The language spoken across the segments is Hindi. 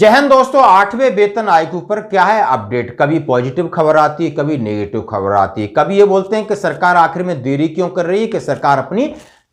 जय हिंद दोस्तों, 8वें वेतन आयोग पर क्या है अपडेट। कभी पॉजिटिव खबर आती है, कभी नेगेटिव खबर आती है। कभी ये बोलते हैं कि सरकार आखिर में देरी क्यों कर रही है, कि सरकार अपनी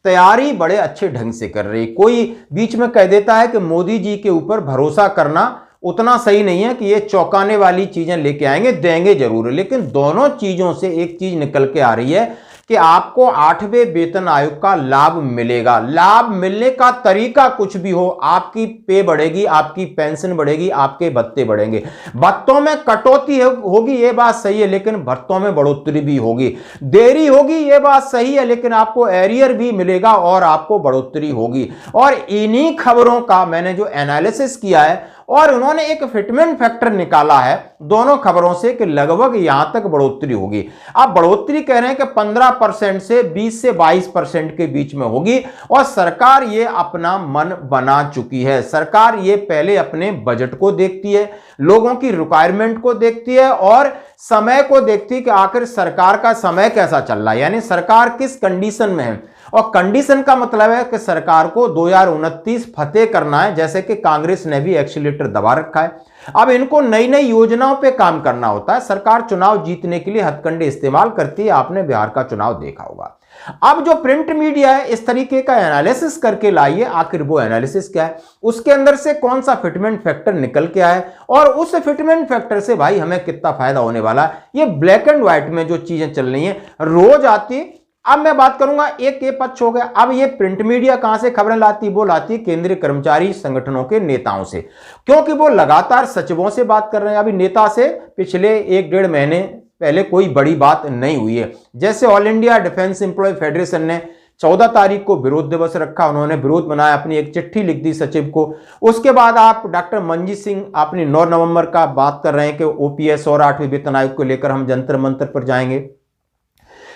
तैयारी बड़े अच्छे ढंग से कर रही है। कोई बीच में कह देता है कि मोदी जी के ऊपर भरोसा करना उतना सही नहीं है कि ये चौंकाने वाली चीजें लेके आएंगे, देंगे जरूर। लेकिन दोनों चीजों से एक चीज निकल के आ रही है कि आपको 8वें वेतन आयोग का लाभ मिलेगा। लाभ मिलने का तरीका कुछ भी हो, आपकी पे बढ़ेगी, आपकी पेंशन बढ़ेगी, आपके भत्ते बढ़ेंगे। भत्तों में कटौती होगी, ये बात सही है, लेकिन भत्तों में बढ़ोतरी भी होगी। देरी होगी, ये बात सही है, लेकिन आपको एरियर भी मिलेगा और आपको बढ़ोतरी होगी। और इन्हीं खबरों का मैंने जो एनालिसिस किया है और उन्होंने एक फिटमेंट फैक्टर निकाला है दोनों खबरों से कि लगभग यहां तक बढ़ोतरी होगी। आप बढ़ोतरी कह रहे हैं कि 15% से 20 से 22% के बीच में होगी। और सरकार ये अपना मन बना चुकी है। सरकार ये पहले अपने बजट को देखती है, लोगों की रिक्वायरमेंट को देखती है और समय को देखती है कि आखिर सरकार का समय कैसा चल रहा है, यानी सरकार किस कंडीशन में है। और कंडीशन का मतलब है कि सरकार को 2029 फतेह करना है, जैसे कि कांग्रेस ने भी एक्सीलेटर दबा रखा है। अब इनको नई नई योजनाओं पे काम करना होता है। सरकार चुनाव जीतने के लिए हथकंडे इस्तेमाल करती है, आपने बिहार का चुनाव देखा होगा। अब जो प्रिंट मीडिया है इस तरीके का एनालिसिस करके लाइए, आखिर वो एनालिसिस क्या है, उसके अंदर से कौन सा फिटमेंट फैक्टर निकल के आया और उस फिटमेंट फैक्टर से भाई हमें कितना फायदा होने वाला है। ये ब्लैक एंड व्हाइट में जो चीजें चल रही हैं रोज आती। अब मैं बात करूंगा, एक ये पक्ष हो गया। अब ये प्रिंट मीडिया कहां से खबरें लाती, वो लाती केंद्रीय कर्मचारी संगठनों के नेताओं से, क्योंकि वो लगातार सचिवों से बात कर रहे हैं। अभी नेता से पिछले 1-1.5 महीने पहले कोई बड़ी बात नहीं हुई है। जैसे all India defence employ federation ने 14 तारीख को विरोध दिवस रखा, उन्होंने विरोध बनाया, अपनी एक चिट्ठी लिख दी सचिव को। उसके बाद आप डॉक्टर मंजीत सिंह अपनी 9 नवंबर का बात कर रहे हैं कि ओपीएस और 8वें वेतन आयोग को लेकर हम जंतर मंतर पर जाएंगे।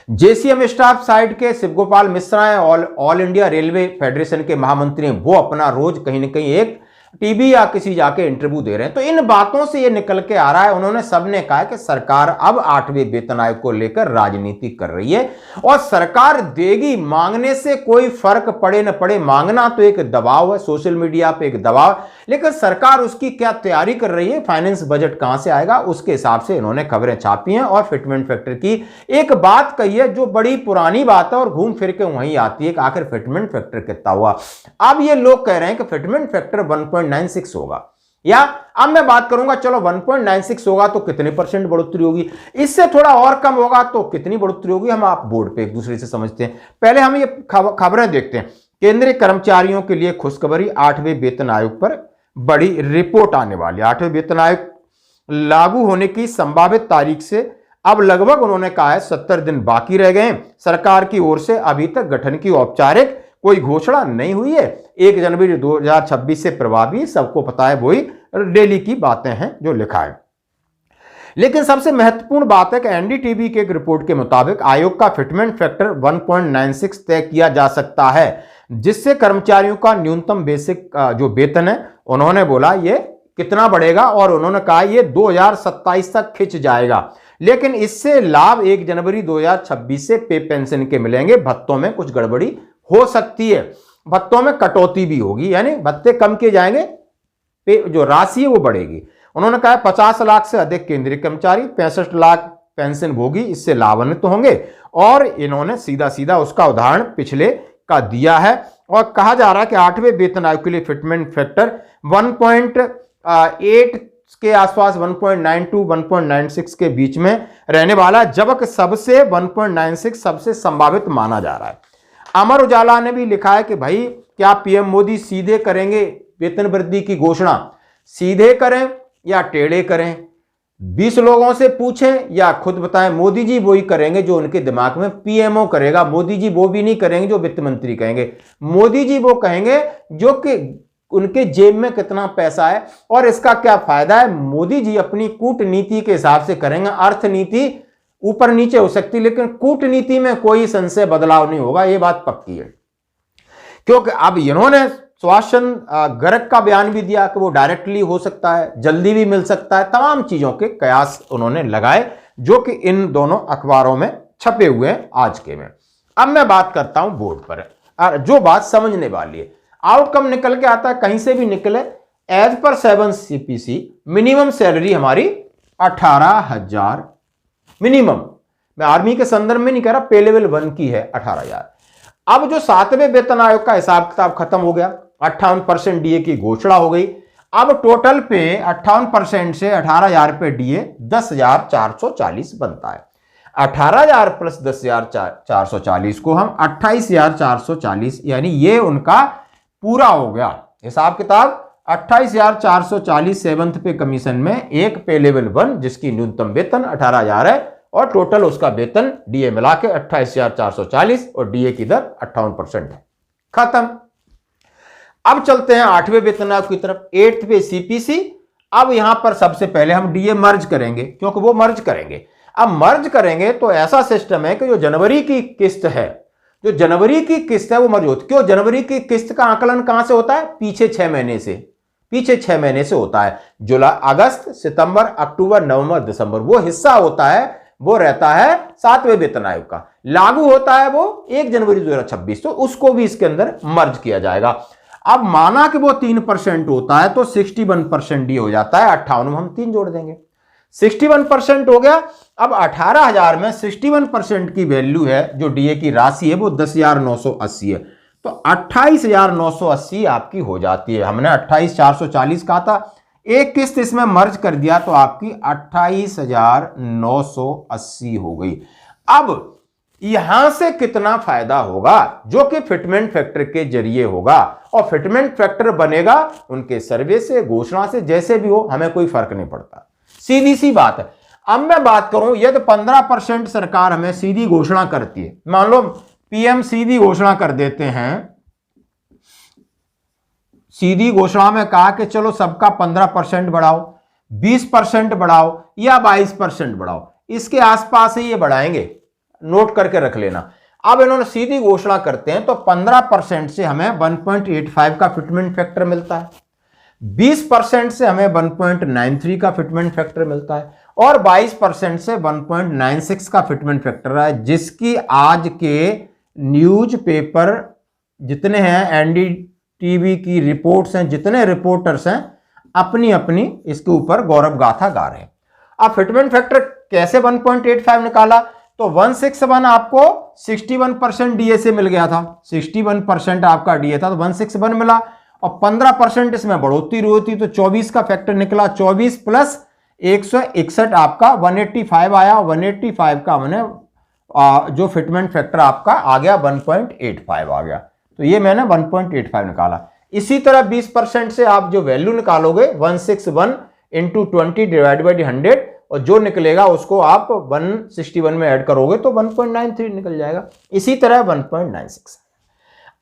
जेसीएम स्टाफ साइड के शिवगोपाल मिश्रा हैं, ऑल इंडिया रेलवे फेडरेशन के महामंत्री हैं, वो अपना रोज कहीं ना कहीं एक टीवी या किसी जाके इंटरव्यू दे रहे हैं। तो इन बातों से ये निकल के आ रहा है, उन्होंने सबने कहा कि सरकार अब 8वें वेतन आयोग को लेकर राजनीति कर रही है और सरकार देगी। मांगने से कोई फर्क पड़े न पड़े, मांगना तो एक दबाव है, सोशल मीडिया पे एक दबाव, लेकिन सरकार उसकी क्या तैयारी कर रही है, फाइनेंस बजट कहां से आएगा, उसके हिसाब से इन्होंने खबरें छापी हैं। और फिटमेंट फैक्टर की एक बात कही है जो बड़ी पुरानी बात है और घूम फिर के वहीं आती है कि आखिर फिटमेंट फैक्टर कितना हुआ। अब ये लोग कह रहे हैं कि फिटमेंट फैक्टर 1.96 होगा, या अब मैं बात करूंगा चलो 1.96 होगा तो कितने परसेंट बढ़ोतरी होगी, इससे थोड़ा और कम होगा तो कितनी बढ़ोतरी होगी। हम आप बोर्ड पे एक दूसरे से समझते हैं। पहले हम ये खबरें देखते हैं। केंद्रीय कर्मचारियों के लिए खुशखबरी, 8वें वेतन आयोग पर बड़ी रिपोर्ट आने वाली है। 8वें वेतन आयोग लागू होने की संभावित तारीख से अब लगभग उन्होंने कहा है 70 दिन बाकी रह गए। सरकार की ओर से अभी तक गठन की औपचारिक कोई घोषणा नहीं हुई है। 1 जनवरी 2026 से प्रभावी, सबको पता है, वही डेली की बातें हैं जो लिखा है। लेकिन सबसे महत्वपूर्ण बात है कि एनडीटीवी की एक रिपोर्ट के मुताबिक आयोग का फिटमेंट फैक्टर 1.96 तय किया जा सकता है, जिससे कर्मचारियों का न्यूनतम बेसिक जो वेतन है, उन्होंने बोला ये कितना बढ़ेगा और उन्होंने कहा ये 2027 तक खिंच जाएगा। लेकिन इससे लाभ 1 जनवरी 2026 से पे पेंशन के मिलेंगे। भत्तों में कुछ गड़बड़ी हो सकती है, भत्तों में कटौती भी होगी, यानी भत्ते कम किए जाएंगे, पे जो राशि है वो बढ़ेगी। उन्होंने कहा 50 लाख से अधिक केंद्रीय कर्मचारी 65 लाख पेंशन भोगी इससे लाभान्वित होंगे। और इन्होंने सीधा सीधा उसका उदाहरण पिछले का दिया है और कहा जा रहा है कि 8वें वेतन आयोग के लिए फिटमेंट फैक्टर 1.8 के आसपास, 1.92 1.96 के बीच में रहने वाला, जबकि सबसे 1.96 सबसे संभावित माना जा रहा है। अमर उजाला ने भी लिखा है कि भाई क्या पीएम मोदी सीधे करेंगे वेतन वृद्धि की घोषणा, सीधे करें या टेढ़े करें, 20 लोगों से पूछें या खुद बताएं। मोदी जी वो ही करेंगे जो उनके दिमाग में पीएमओ करेगा। मोदी जी वो भी नहीं करेंगे जो वित्त मंत्री कहेंगे। मोदी जी वो कहेंगे जो कि उनके जेब में कितना पैसा है और इसका क्या फायदा है। मोदी जी अपनी कूटनीति के हिसाब से करेंगे। अर्थनीति ऊपर नीचे हो सकती है, लेकिन कूटनीति में कोई संशय बदलाव नहीं होगा, ये बात पक्की है। क्योंकि अब इन्होंने श्वासन गर्ग का बयान भी दिया कि वो डायरेक्टली हो सकता है, जल्दी भी मिल सकता है। तमाम चीजों के कयास उन्होंने लगाए जो कि इन दोनों अखबारों में छपे हुए हैं आज के में। अब मैं बात करता हूं बोर्ड पर, जो बात समझने वाली है। आउटकम निकल के आता है, कहीं से भी निकले, as per 7 CPC minimum salary हमारी 18,000 मिनिमम। मैं आर्मी के संदर्भ में नहीं कह रहा, पे लेवल 1 की है 18,000। अब जो 7वें वेतन आयोग का हिसाब किताब खत्म हो गया, 58% डीए की घोषणा हो गई। अब टोटल पे 58% से 18,000 पे डीए 10,440 बनता है। 18,000 प्लस 10,440 को हम 28,440, यानी ये उनका पूरा हो गया हिसाब किताब। 28,440 7th पे कमीशन में एक पे लेवल 1 जिसकी न्यूनतम वेतन 18,000 है और टोटल उसका वेतन डीए मिला के 28,440 और डीए की दर 58% है। खत्म। अब चलते हैं 8वें वेतन आयोग की तरफ, 8th पे सीपीसी। अब यहां पर सबसे पहले हम डीए मर्ज करेंगे, क्योंकि वो मर्ज करेंगे। अब मर्ज करेंगे तो ऐसा सिस्टम है कि जो जनवरी की किस्त है, जो जनवरी की किस्त है वो मर्ज होती है। क्यों? जनवरी की किस्त का आकलन कहां से होता है? पीछे 6 महीने से, पीछे 6 महीने से होता है। जुलाई, अगस्त, सितंबर, अक्टूबर, नवंबर, दिसंबर, वो हिस्सा होता है, वो रहता है 7वें वेतन आयोग का। लागू होता है वो 1 जनवरी 2026, तो उसको भी इसके अंदर मर्ज किया जाएगा। अब माना कि वो 3% होता है तो 61% डी हो जाता है। 58 में हम 3 जोड़ देंगे, 61% हो गया। अब 18,000 में 61% की वैल्यू है, जो डीए की राशि है वो 10,980 है, तो 28,980 आपकी हो जाती है। हमने 28,440 कहा था, एक किस्त इसमें मर्ज कर दिया तो आपकी 28,980 हो गई। अब यहां से कितना फायदा होगा? जो कि फिटमेंट फैक्टर के जरिए होगा, और फिटमेंट फैक्टर बनेगा उनके सर्वे से, घोषणा से, जैसे भी हो, हमें कोई फर्क नहीं पड़ता, सीधी सी बात है। अब मैं बात करूं, यदि 15% सरकार हमें सीधी घोषणा करती है, मान लो पीएम सीधी घोषणा कर देते हैं, सीधी घोषणा में कहा कि चलो सबका 15% बढ़ाओ, 20% बढ़ाओ या 22% बढ़ाओ, इसके आसपास ही ये बढ़ाएंगे, नोट करके रख लेना। अब इन्होंने सीधी घोषणा करते हैं तो 15% से हमें 1.85 का फिटमेंट फैक्टर मिलता है, 20% से हमें 1.93 का फिटमेंट फैक्टर मिलता है, और 22% से 1.96 का फिटमेंट फैक्टर है, जिसकी आज के न्यूज़पेपर जितने हैं, एनडीटीवी की रिपोर्ट्स हैं, जितने रिपोर्टर्स हैं, अपनी अपनी इसके ऊपर गौरव गाथा गा रहे हैं। अब फिटमेंट फैक्टर कैसे 1.85 निकाला? तो 161 आपको 61% डीए से मिल गया था, 61% आपका डीए था तो 161 मिला, और 15% इसमें बढ़ोतरी हुई थी तो 24 का फैक्टर निकला, 24 प्लस 161 आपका 185 आया, 185 का मैंने जो फिटमेंट फैक्टर आपका आ गया 1.85 आ गया, तो ये मैंने 1.85 निकाला। इसी तरह 20% से आप जो वैल्यू निकालोगे 161 इंटू 20 डिवाइड बाई 100, और जो निकलेगा उसको आप 161 में ऐड करोगे तो 1.93 निकल जाएगा। इसी तरह 1.96।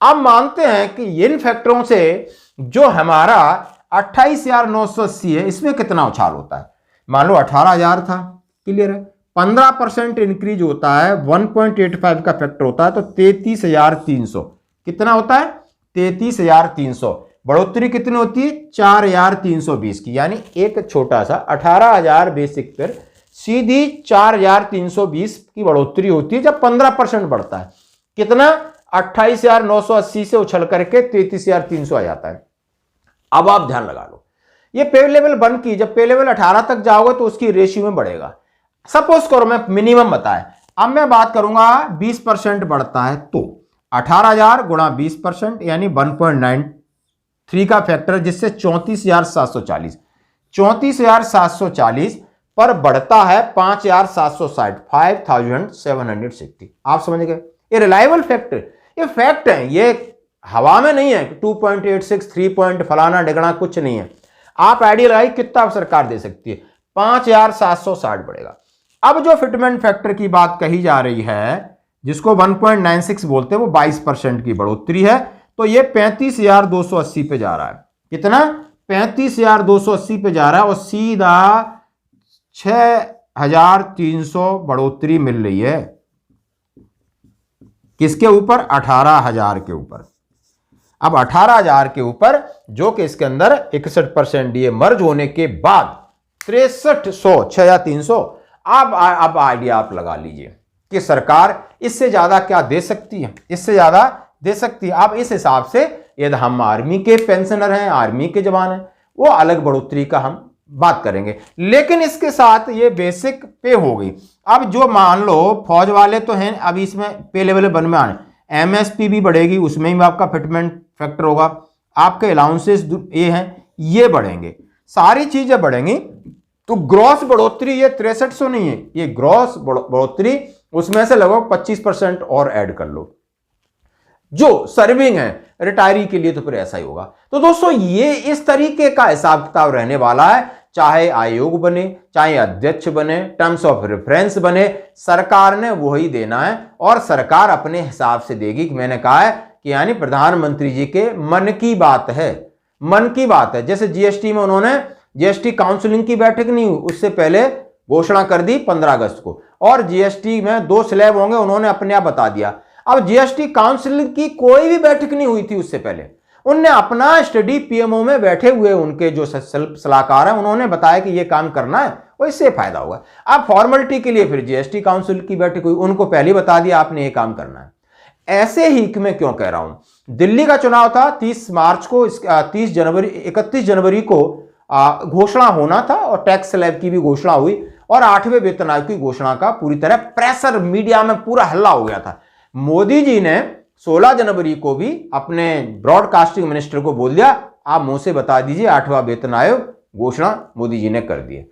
अब मानते हैं कि इन फैक्टरों से जो हमारा 28,980 है, इसमें कितना उछाल होता है? मान लो 18,000 था, क्लियर है, 15% इंक्रीज होता है, 1.85 का फैक्टर होता है तो 33,300 कितना होता है? 33,300। बढ़ोतरी कितनी होती है? 4,320 की, यानी एक छोटा सा 18,000 बेसिक पर सीधी 4,320 की बढ़ोतरी होती है जब 15% बढ़ता है। कितना? 28,980 से उछल करके 33,300 आ जाता है। अब आप ध्यान लगा लो, ये पे लेवल 1 की, जब पे लेवल 18 तक जाओगे तो उसकी रेशियो में बढ़ेगा। सपोज करो मैं मिनिमम बताएं, अब मैं बात करूंगा 20% बढ़ता है तो 18,000 गुणा 20% यानी 1.93 का फैक्टर, जिससे 34,740, 34,740 पर बढ़ता है 5,760, 5,760। आप समझ गए? ये रिलायबल फैक्टर, ये फैक्ट है, ये हवा में नहीं है, 2.86 3 पॉइंट फलाना डिगना कुछ नहीं है। आप आइडिया लगाइए कितना सरकार दे सकती है, 5,760 बढ़ेगा। अब जो फिटमेंट फैक्टर की बात कही जा रही है, जिसको 1.96 बोलते हैं, वो 22% की बढ़ोतरी है, तो ये 35,280 पे जा रहा है। कितना? 35,280 पे जा रहा है, और सीधा 6,300 बढ़ोतरी मिल रही है। किसके ऊपर? 18,000 के ऊपर। अब 18,000 के ऊपर, जो कि इसके अंदर 61% डीए मर्ज होने के बाद 6300, 6,300। अब आइडिया आप लगा लीजिए कि सरकार इससे ज्यादा क्या दे सकती है, इससे ज्यादा दे सकती है। अब इस हिसाब से यदि हम आर्मी के पेंशनर हैं, आर्मी के जवान हैं, वो अलग बढ़ोतरी का हम बात करेंगे। लेकिन इसके साथ ये बेसिक पे हो गई। अब जो मान लो फौज वाले तो हैं, अभी इसमें पे लेवल 1 में आने, एमएसपी भी बढ़ेगी, उसमें भी आपका फिटमेंट फैक्टर होगा, आपके अलाउंसेस ये हैं ये बढ़ेंगे, सारी चीजें बढ़ेंगी। तो ग्रॉस बढ़ोतरी ये 6300 नहीं है, ये ग्रॉस बढ़ोतरी, उसमें से लगभग 25% और ऐड कर लो जो सर्विंग है रिटायरी के लिए, तो फिर ऐसा ही होगा। तो दोस्तों ये इस तरीके का हिसाब किताब रहने वाला है, चाहे आयोग बने, चाहे अध्यक्ष बने, टर्म्स ऑफ रेफरेंस बने, सरकार ने वही देना है और सरकार अपने हिसाब से देगी। कि मैंने कहा है कि यानी प्रधानमंत्री जी के मन की बात है, मन की बात है। जैसे जीएसटी में उन्होंने जीएसटी काउंसिलिंग की बैठक नहीं हुई, उससे पहले घोषणा कर दी 15 अगस्त को, और जीएसटी में 2 स्लैब होंगे उन्होंने अपने आप बता दिया। अब जीएसटी काउंसिल की कोई भी बैठक नहीं हुई थी उससे पहले, उनने अपना स्टडी पीएमओ में बैठे हुए उनके जो सलाहकार हैं उन्होंने बताया कि ये काम करना है और इससे फायदा होगा। अब फॉर्मेलिटी के लिए फिर जीएसटी काउंसिल की बैठक हुई, उनको पहले बता दिया आपने ये काम करना है। ऐसे ही कि मैं क्यों कह रहा हूं, दिल्ली का चुनाव था 30 मार्च को, 31 जनवरी को घोषणा होना था और टैक्स स्लैब की भी घोषणा हुई और 8वें वेतन आयोग की घोषणा का पूरी तरह प्रेशर मीडिया में पूरा हल्ला हो गया था। मोदी जी ने 16 जनवरी को भी अपने ब्रॉडकास्टिंग मिनिस्टर को बोल दिया, आप मुंह से बता दीजिए 8वां वेतन आयोग, घोषणा मोदी जी ने कर दी।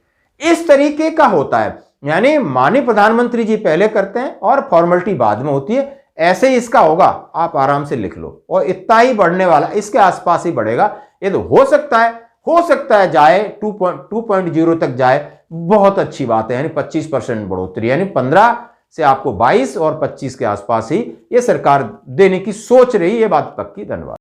इस तरीके का होता है, यानी माननीय प्रधानमंत्री जी पहले करते हैं और फॉर्मेलिटी बाद में होती है। ऐसे ही इसका होगा, आप आराम से लिख लो, और इतना ही बढ़ने वाला, इसके आसपास ही बढ़ेगा। ये तो हो सकता है जाए 2.0 तक जाए, बहुत अच्छी बात है, यानी 25% बढ़ोतरी, यानी 15 से आपको 22 और 25 के आसपास ही ये सरकार देने की सोच रही है, ये बात पक्की। धन्यवाद।